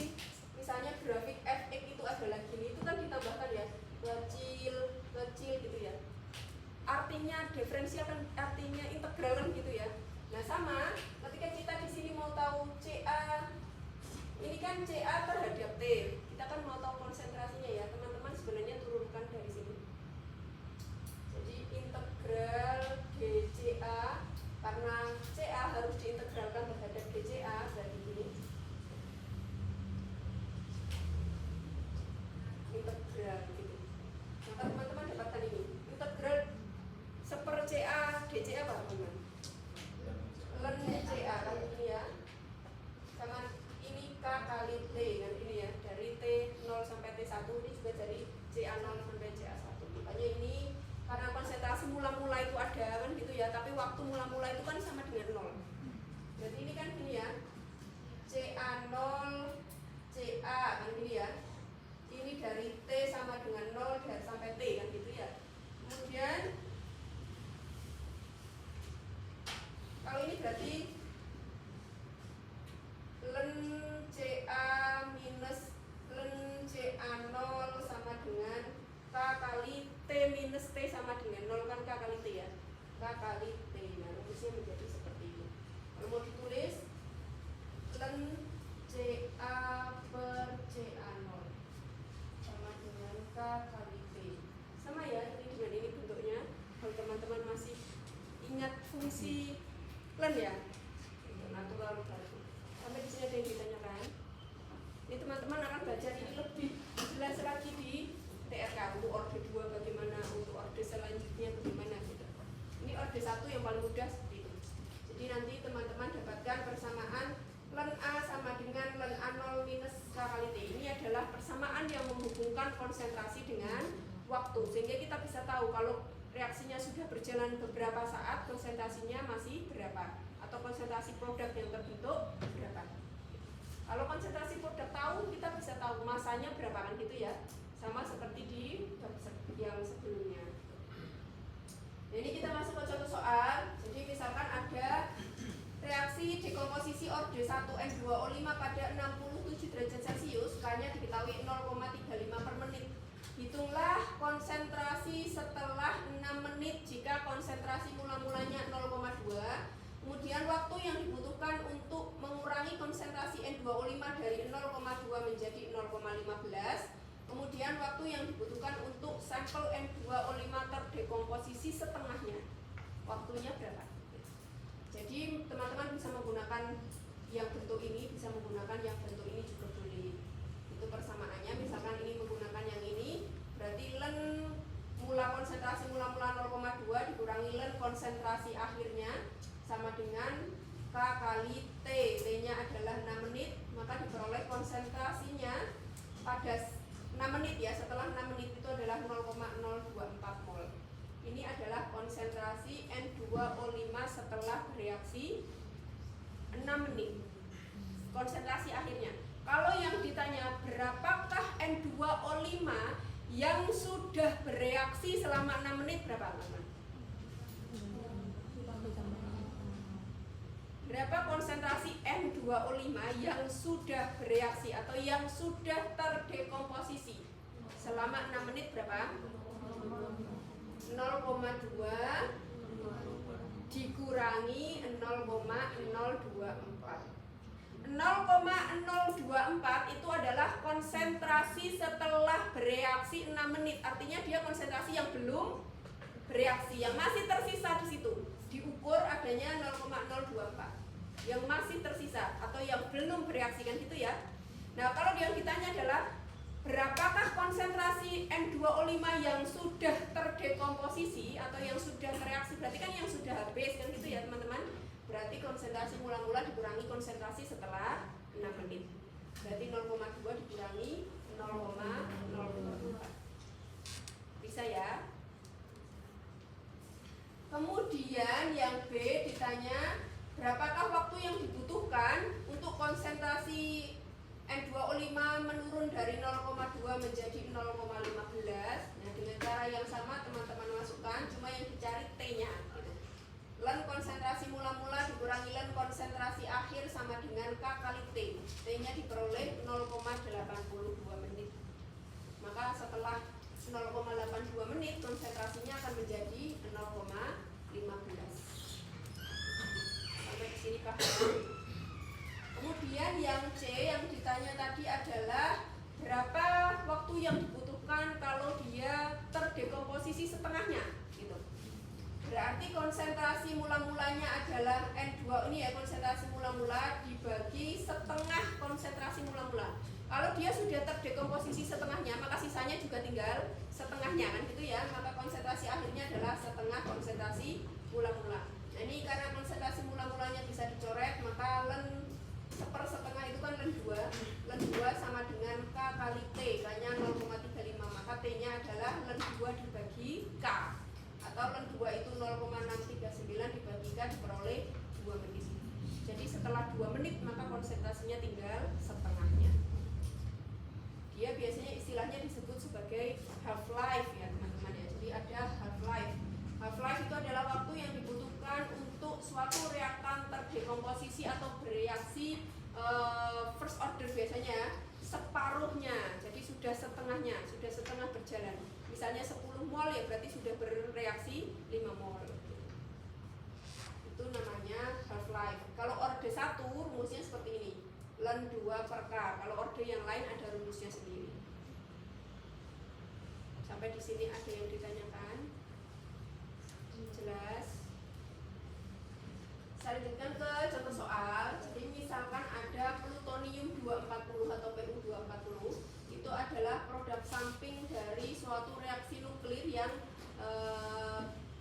misalnya grafik fx itu adalah gini, itu kan ditambahkan ya, kecil gitu ya. Artinya diferensial kan artinya integral kan gitu ya. Nah sama ketika kita di sini mau tahu CA, ini kan CA terhadap T, kita kan mau tahu konsentrasinya ya teman-teman, sebenarnya turunkan dari sini. Jadi integral GCA, karena CA harus diintegralkan terhadap GCA, berarti ini integral gitu. Maka teman-teman dapatkan ini integral seper CA DCA apa teman? Len CA kan ini ya, sama ini K kali T kan ini ya, dari T 0 sampai T1 ini juga dari CA 0 sampai CA 1. Makanya ini karena konsentrasi mula-mula itu ada kan gitu ya, tapi waktu mula-mula itu kan sama dengan 0. Jadi ini kan gini ya, CA 0 CA kan gini ya, ini dari T sama dengan 0 dan sampai T kan gitu ya. Kemudian kalau ini berarti len CA minus len CA 0 sama dengan K kali T minus T sama dengan 0 kan K kali T ya, K kali T. Nah rumusnya menjadi seperti ini. Kalau mau ditulis len CA per CA 0 sama dengan K kali T, sama ya ini dengan ini bentuknya. Kalau teman-teman masih ingat fungsi len ya, natural berarti. Sampai di sini ada yang ditanyakan. Ini teman-teman akan baca ini lebih jelas lagi di TRK untuk orde 2 bagaimana, untuk orde selanjutnya bagaimana gitu. Ini orde 1 yang paling mudah seperti itu. Jadi nanti teman-teman dapatkan persamaan len A sama dengan len A0 minus K kali T. Ini adalah persamaan yang menghubungkan konsentrasi dengan waktu, sehingga kita bisa tahu kalau reaksinya sudah berjalan beberapa saat konsentrasinya masih berapa, atau konsentrasi produk yang terbentuk berapa. Kalau konsentrasi produk tahu, kita bisa tahu masanya berapa kan gitu ya, sama seperti di yang sebelumnya. Nah, ini kita masuk ke contoh soal. Jadi misalkan ada reaksi dekomposisi orde 1N2O5 pada 67 derajat Celcius, K-nya diketahui 0,35 per menit. Hitunglah konsentrasi setelah 6 menit jika konsentrasi mula-mulanya 0,2. Kemudian waktu yang dibutuhkan untuk mengurangi konsentrasi N2O5 dari 0,2 menjadi 0,15. Kemudian waktu yang dibutuhkan untuk sampel N2O5 terdekomposisi setengahnya. Waktunya berapa? Jadi teman-teman bisa menggunakan yang bentuk ini, bisa menggunakan yang bentuk ini juga boleh. Itu persamaannya, misalkan ini menggunakan yang ini, berarti len mula konsentrasi mula-mula 0,2 dikurangi len konsentrasi akhirnya sama dengan K kali T. T-nya adalah 6 menit, maka diperoleh konsentrasinya pada 6 menit ya, setelah 6 menit itu adalah 0,024 mol. Ini adalah konsentrasi N2O5 setelah bereaksi 6 menit. Konsentrasi akhirnya. Kalau yang ditanya berapakah N2O5 yang sudah bereaksi selama 6 menit, berapa teman? Berapa konsentrasi N2O5 yang sudah bereaksi atau yang sudah terdekomposisi selama 6 menit berapa? 0,2 dikurangi 0,024. 0,024 itu adalah konsentrasi setelah bereaksi 6 menit. Artinya dia konsentrasi yang belum bereaksi, yang masih tersisa di situ. Diukur adanya 0,024 yang masih tersisa atau yang belum bereaksi kan gitu ya. Nah, kalau yang ditanya adalah berapakah konsentrasi N2O5 yang sudah terdekomposisi atau yang sudah bereaksi, berarti kan yang sudah habis kan gitu ya teman-teman. Berarti konsentrasi mula-mula dikurangi konsentrasi setelah 6 menit. Berarti 0,2 dikurangi 0,024. Bisa ya? Kemudian yang B ditanya berapakah waktu yang dibutuhkan menurun dari 0,2 menjadi 0,15. Nah, dengan cara yang sama teman-teman masukkan, cuma yang dicari T-nya gitu. Len konsentrasi mula-mula dikurangi len konsentrasi akhir sama dengan K kali T. T-nya diperoleh 0,82 menit. Maka setelah 0,82 menit konsentrasinya akan menjadi 0,15. Sampai ke sini paham? Kemudian yang C yang ditanya tadi adalah berapa waktu yang dibutuhkan kalau dia terdekomposisi setengahnya gitu. Berarti konsentrasi mula-mulanya adalah N2 ini ya, konsentrasi mula-mula dibagi setengah konsentrasi mula-mula. Kalau dia sudah terdekomposisi setengahnya, maka sisanya juga tinggal setengahnya kan gitu ya. Maka konsentrasi akhirnya adalah setengah konsentrasi mula-mula. Nah, ini karena konsentrasi mula-mulanya bisa dicoret, maka len sepersetengah itu kan len 2. Len 2 sama dengan K kali T, K-nya 0,35, maka T-nya adalah len 2 dibagi K. Atau len 2 itu 0,639 dibagi K diperoleh 2 menit. Jadi setelah 2 menit maka konsentrasinya tinggal setengahnya. Dia biasanya istilahnya disebut sebagai half life ya teman-teman ya. Jadi ada half life. Half life itu adalah waktu yang dibutuhkan untuk suatu reaktan terdekomposisi atau bereaksi first order biasanya separuhnya. Jadi sudah setengah berjalan. Misalnya 10 mol ya berarti sudah bereaksi 5 mol. Itu namanya half life. Kalau orde 1 rumusnya seperti ini. Len 2 per K. Kalau orde yang lain ada rumusnya sendiri. Sampai di sini ada yang ditanyakan? Jelas? Saya lanjutkan ke contoh soal. Jadi misalkan ada plutonium 240 atau Pu240, itu adalah produk samping dari suatu reaksi nuklir yang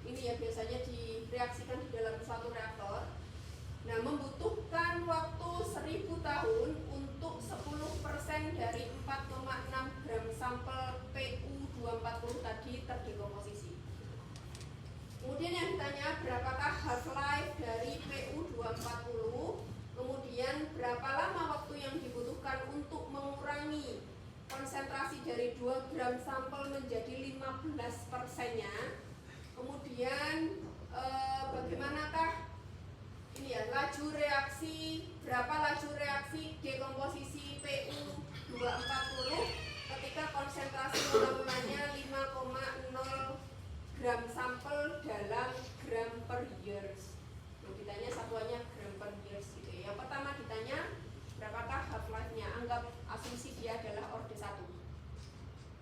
ini ya biasanya direaksikan di dalam suatu reaktor. Nah, membutuhkan waktu 1000 tahun untuk 10% dari 4,6 gram sampel Pu240 tadi terdekomposisi. Kemudian yang ditanya berapakah half-life dari Pu240, kemudian berapa lama waktu yang dibutuhkan untuk mengurangi konsentrasi dari 2 gram sampel menjadi 15%-nya, kemudian bagaimanakah ini ya laju reaksi, berapa laju reaksi dekomposisi Pu240 ketika konsentrasi mula-mulanya 5,0 gram sampel dalam gram per years. Ditanya satuannya gram per years gitu ya. Yang pertama ditanya berapakah half life-nya. Anggap asumsi dia adalah orde 1.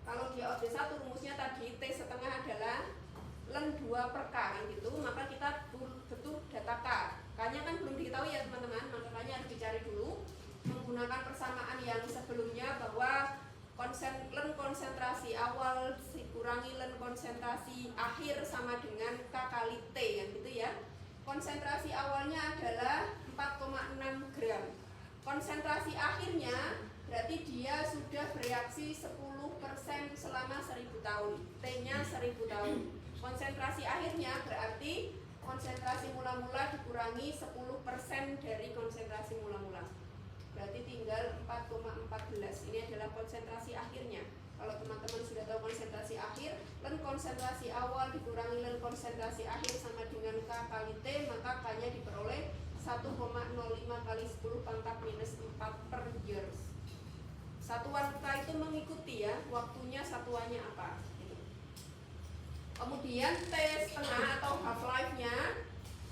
Kalau dia orde 1 rumusnya tadi T setengah adalah len 2 per K kan gitu. Maka kita butuh data K. K-nya kan belum diketahui ya teman-teman, makanya harus dicari dulu menggunakan persamaan yang sebelumnya bahwa len konsentrasi awal dikurangi len konsentrasi akhir sama dengan K kali T kan gitu ya. Konsentrasi awalnya adalah 4,6 gram. Konsentrasi akhirnya berarti dia sudah bereaksi 10% selama 1000 tahun. T-nya 1000 tahun. Konsentrasi akhirnya berarti konsentrasi mula-mula dikurangi 10% dari konsentrasi mula-mula. Berarti tinggal 4,14. Ini adalah konsentrasi akhirnya. Kalau teman-teman sudah tahu konsentrasi akhir, len konsentrasi awal dikurangi len konsentrasi akhir sama dengan K kali T, maka K-nya diperoleh 1,05 kali 10 pangkat minus 4 per years. Satuan K itu mengikuti ya, waktunya satuannya apa. Kemudian T setengah atau half life-nya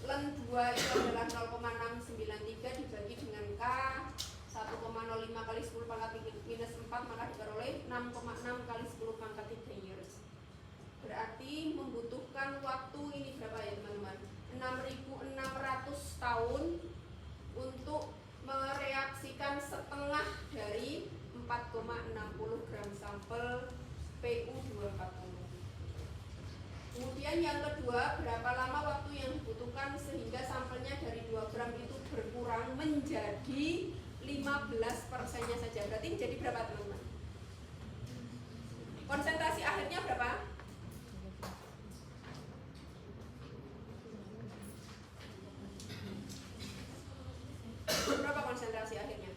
len 2 itu adalah 0,693 dibagi dengan K 1,05 kali 10 pangkat minus 4, maka diperoleh 6,6 kali 10 pangkat 3 years. Berarti membutuhkan waktu ini berapa ya teman-teman? 6.600 tahun untuk mereaksikan setengah dari 4,60 gram sampel Pu240. Kemudian yang kedua, berapa lama waktu yang dibutuhkan sehingga sampelnya dari 2 gram itu berkurang menjadi 15%-nya saja. Berarti jadi berapa teman-teman? Konsentrasi akhirnya berapa? Berapa konsentrasi akhirnya?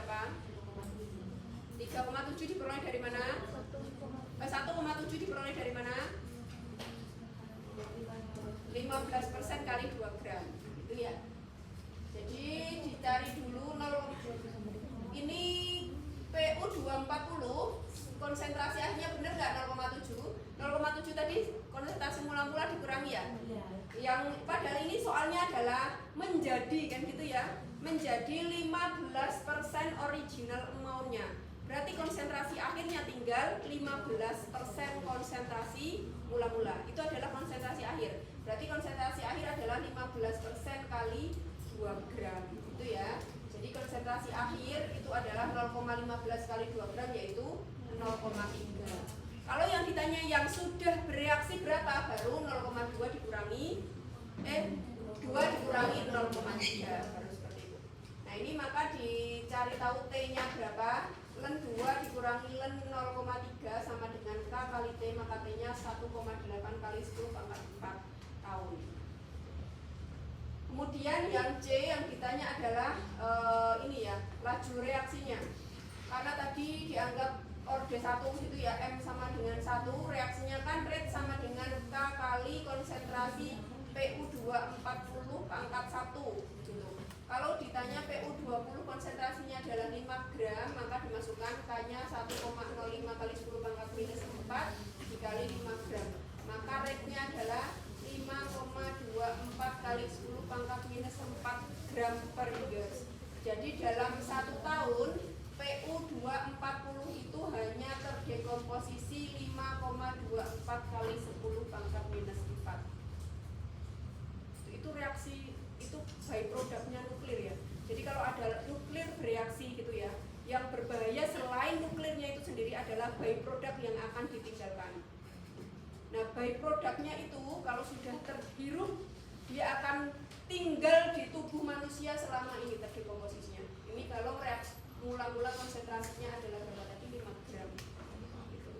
berapa? 3,7 diperoleh dari mana? 1,7 diperoleh dari mana? 15% kali 2 gram. Itu ya. Jadi dicari dulu 0. Ini PU240 konsentrasi akhirnya benar nggak 0,7? 0,7 tadi konsentrasi mula-mula dikurangi ya. Yang padahal ini soalnya adalah menjadi kan gitu ya. Menjadi 15% original amount-nya. Berarti konsentrasi akhirnya tinggal 15% konsentrasi mula-mula. Itu adalah konsentrasi akhir. Berarti konsentrasi akhir adalah 15% kali 2 gram. Itu ya. Jadi konsentrasi akhir itu adalah 0,15 kali 2 gram yaitu 0,3. Kalau yang ditanya yang sudah bereaksi berapa, baru 0,2 dikurangi 2 dikurangi 0,3 baru seperti itu. Nah ini maka dicari tahu T-nya berapa. Len 2 dikurangi len 0,3 sama dengan K kali T, maka T-nya 1,8 kali 10 pangkat 4 tahun. Kemudian yang C yang ditanya adalah ini ya, laju reaksinya. Karena tadi dianggap orde 1 gitu ya, M sama dengan 1, reaksinya kan rate sama dengan K kali konsentrasi PU240 pangkat 1 gitu. Kalau ditanya PU20 konsentrasinya adalah 5 gram, maka dimasukkan K-nya 1,05 kali 10 pangkat minus 4 dikali 5 gram. Maka rate-nya adalah 5,24 kali 10 pangkat minus 4 gram per liter. Jadi dalam 1 tahun PU240 itu hanya terdekomposisi 5,24 kali 10 pangkat minus 4. Itu reaksi, itu byproduct-nya nuklir ya. Jadi kalau ada nuklir bereaksi gitu ya, yang berbahaya selain nuklirnya itu sendiri adalah byproduct yang akan ditinggalkan. Nah byproduct-nya itu kalau sudah terhirup, dia akan tinggal di tubuh manusia selama ini terdekomposisinya. Ini kalau reaksi mula-mula konsentrasinya adalah berapa tadi? 5 gram gitu.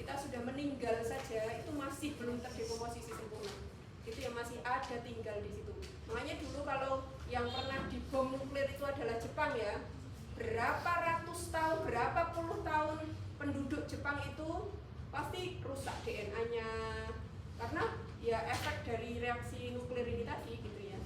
Kita sudah meninggal saja itu masih belum terdekomposisi sempurna, itu yang masih ada tinggal di situ. Makanya dulu kalau yang pernah dibom nuklir itu adalah Jepang ya, berapa ratus tahun, berapa puluh tahun penduduk Jepang itu pasti rusak DNA-nya karena ya efek dari reaksi nuklir ini tadi gitu ya.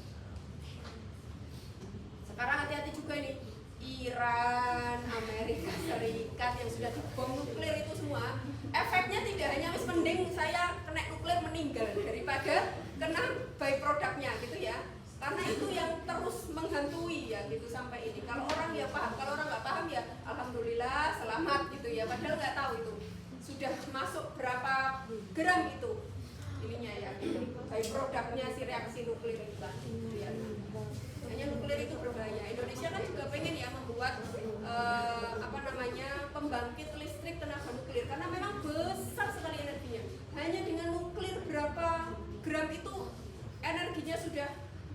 Sekarang hati-hati juga ini, Iran, Amerika Serikat yang sudah dibom nuklir itu semua, efeknya tidak hanya mending saya kena nuklir meninggal daripada kena byproduct-nya gitu ya. Karena itu yang terus menghantui ya gitu sampai ini. Kalau orang ya paham, kalau orang nggak paham ya alhamdulillah selamat gitu ya. Padahal nggak tahu itu sudah masuk berapa gram itu ininya ya gitu. Byproduct-nya si reaksi nuklir itu kan. Ya. Hanya nuklir itu berbahaya. Indonesia kan juga pengen ya membuat pembangkit listrik tenaga nuklir karena memang besar sekali energinya. Hanya dengan nuklir berapa gram itu energinya sudah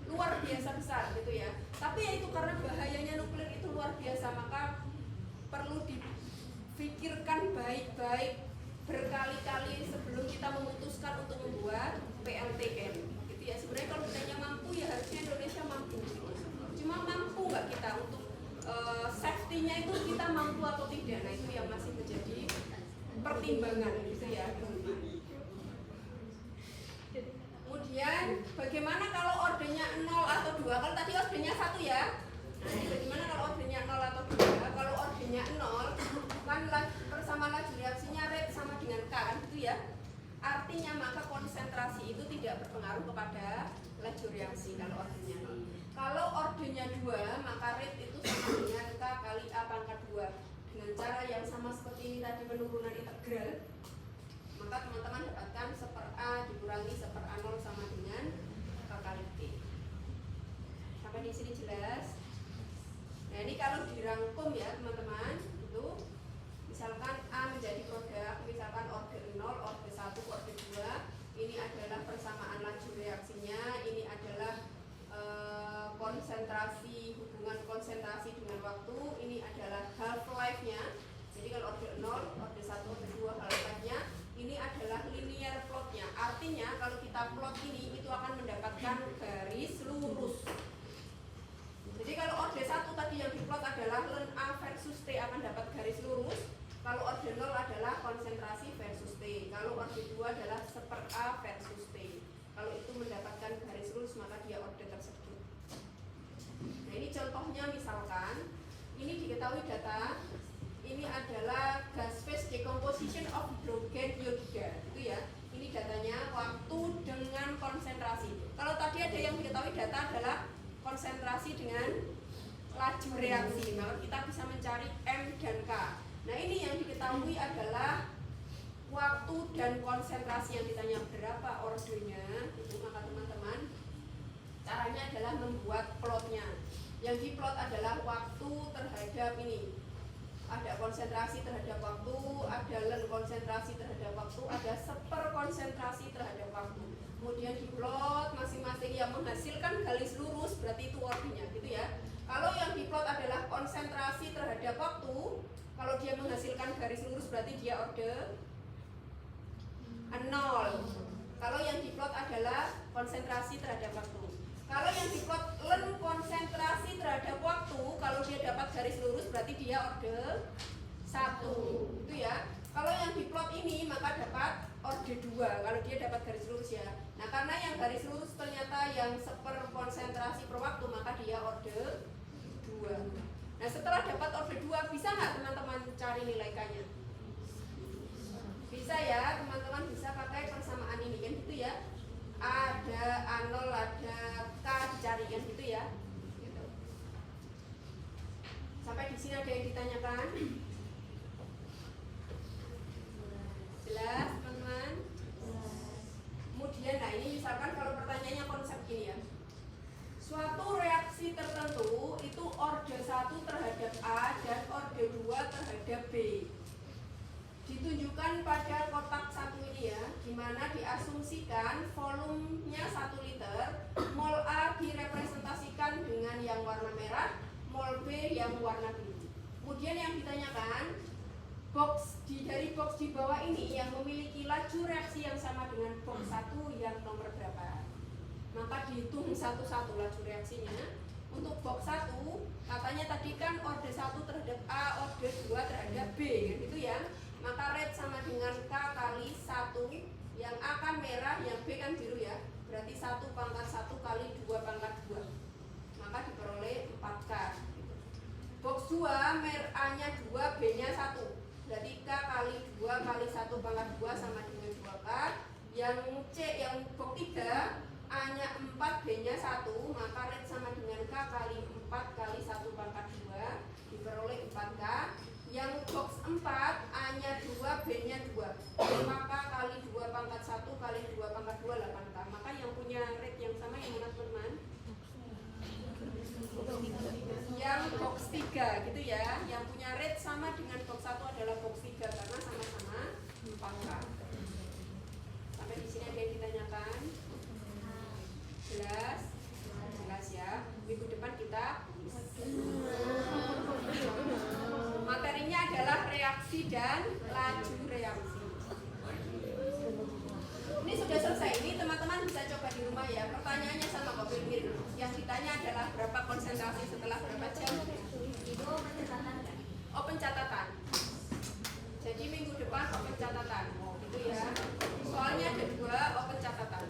luar biasa besar gitu ya. Tapi ya itu karena bahayanya nuklir itu luar biasa, maka perlu dipikirkan baik-baik berkali-kali sebelum kita memutuskan untuk membuat PLTN gitu ya. Sebenarnya kalau ditanya mampu ya harusnya Indonesia mampu. Cuma mampu nggak kita untuk safety-nya itu kita mampu atau tidak. Nah itu yang masih menjadi pertimbangan gitu ya. Kemudian bagaimana kalau ordenya 0 atau 2? Kalau tadi ordenya 1 ya. Nah, ini bagaimana kalau ordenya 0 atau 2? Kalau ordenya 0 kan persamaan laju reaksinya rate sama dengan K kan gitu ya. Artinya maka konsentrasi itu tidak berpengaruh kepada laju reaksi kalau ordenya 0. Kalau ordenya 2 maka rate itu sama dengan K kali A pangkat 2. Dengan cara yang sama seperti ini tadi penurunan integral, maka teman-teman dapatkan 1/A dikurangi 1/A0 sama dengan K kali T. Sampai di sini jelas? Nah ini kalau dirangkum ya teman-teman, itu misalkan A menjadi produk, misalkan orde 0, orde 1, orde 2. Ini adalah persamaan laju reaksinya, ini adalah konsentrasi, hubungan konsentrasi dengan waktu, ini adalah half life-nya. Jadi kalau orde 0, orde 1, orde 2 half life-nya, ini adalah linear plot-nya. Artinya kalau kita plot ini itu akan mendapatkan garis lurus. Jadi kalau orde 1 tadi yang diplot adalah ln A T akan dapat garis lurus. Kalau orde 0 adalah konsentrasi versus T. Kalau orde 2 adalah 1/A versus T. Kalau itu mendapatkan garis lurus maka dia orde tersebut. Nah ini contohnya misalkan, ini diketahui data, ini adalah gas phase decomposition of hydrogen iodida, gitu ya. Ini datanya waktu dengan konsentrasi. Kalau tadi ada yang diketahui data adalah konsentrasi dengan laju reaksi, maka kita bisa mencari M dan K. Nah ini yang diketahui adalah waktu dan konsentrasi. Yang ditanya berapa ordenya, itu maka teman-teman caranya adalah membuat plotnya. Yang diplot adalah waktu terhadap ini. Ada konsentrasi terhadap waktu, ada len konsentrasi terhadap waktu, ada seper konsentrasi terhadap waktu. Kemudian diplot masing-masing yang menghasilkan garis lurus, berarti itu ordenya, gitu ya. Kalau yang diplot adalah konsentrasi terhadap waktu, kalau dia menghasilkan garis lurus berarti dia orde 0. Kalau yang diplot adalah konsentrasi terhadap waktu. Kalau yang diplot len konsentrasi terhadap waktu, kalau dia dapat garis lurus berarti dia orde 1, itu ya. Kalau yang diplot ini maka dapat orde 2 kalau dia dapat garis lurus ya. Nah karena yang garis lurus ternyata yang seper konsentrasi per waktu, maka dia orde 2. Nah setelah dapat orde 2 bisa nggak teman-teman cari nilai K-nya? Bisa ya, teman-teman bisa pakai persamaan ini kan gitu ya. Ada A0, ada K dicarikan gitu ya. Gitu. Sampai di sini ada yang ditanyakan? Jelas teman-teman? Kemudian nah ini misalkan kalau pertanyaannya konsep gini ya. Suatu reaksi tertentu itu orde 1 terhadap A dan orde 2 terhadap B. Ditunjukkan pada kotak satu ini ya, dimana diasumsikan volumenya 1 liter, mol A direpresentasikan dengan yang warna merah, mol B yang warna biru. Kemudian yang ditanyakan, dari box di bawah ini yang memiliki laju reaksi yang sama dengan box 1 yang nomor berapa? Maka dihitung satu-satu laju reaksinya. Untuk box 1, katanya tadi kan orde 1 terhadap A, orde 2 terhadap B, kan gitu ya. Maka rate sama dengan K kali 1, yang A kan merah, yang B kan biru ya. Berarti 1 pangkat 1 kali 2 pangkat 2. Maka diperoleh 4K. Box 2, A-nya 2, B-nya 1. Berarti K kali 2 kali 1 pangkat 2 sama dengan 2K. Yang C, yang box 3, A-nya 4, B-nya 1. Maka rate sama dengan K kali 4 kali 1 pangkat 2. Diperoleh 4K. Yang box 4, A-nya 2, B-nya 2. 5K kali 2 pangkat 1 kali 2 pangkat 2, 8K. Maka yang punya rate yang sama yang mana teman-teman? Yang box 3 gitu ya. Yang punya rate sama dengan box 1 adalah box 3 karena sama-sama 4K. Sampai di sini ada yang ditanyakan? Jelas? Jelas ya. Minggu depan kita materinya adalah reaksi dan laju reaksi. Ini sudah selesai. Ini teman-teman bisa coba di rumah ya. Pertanyaannya sama kok mirip. Yang ditanya adalah berapa konsentrasi setelah berapa jam. Itu pencatatan kan? Oh pencatatan. Jadi minggu depan oh pencatatan. Oh gitu ya. Soalnya ada 2 oh pencatatan.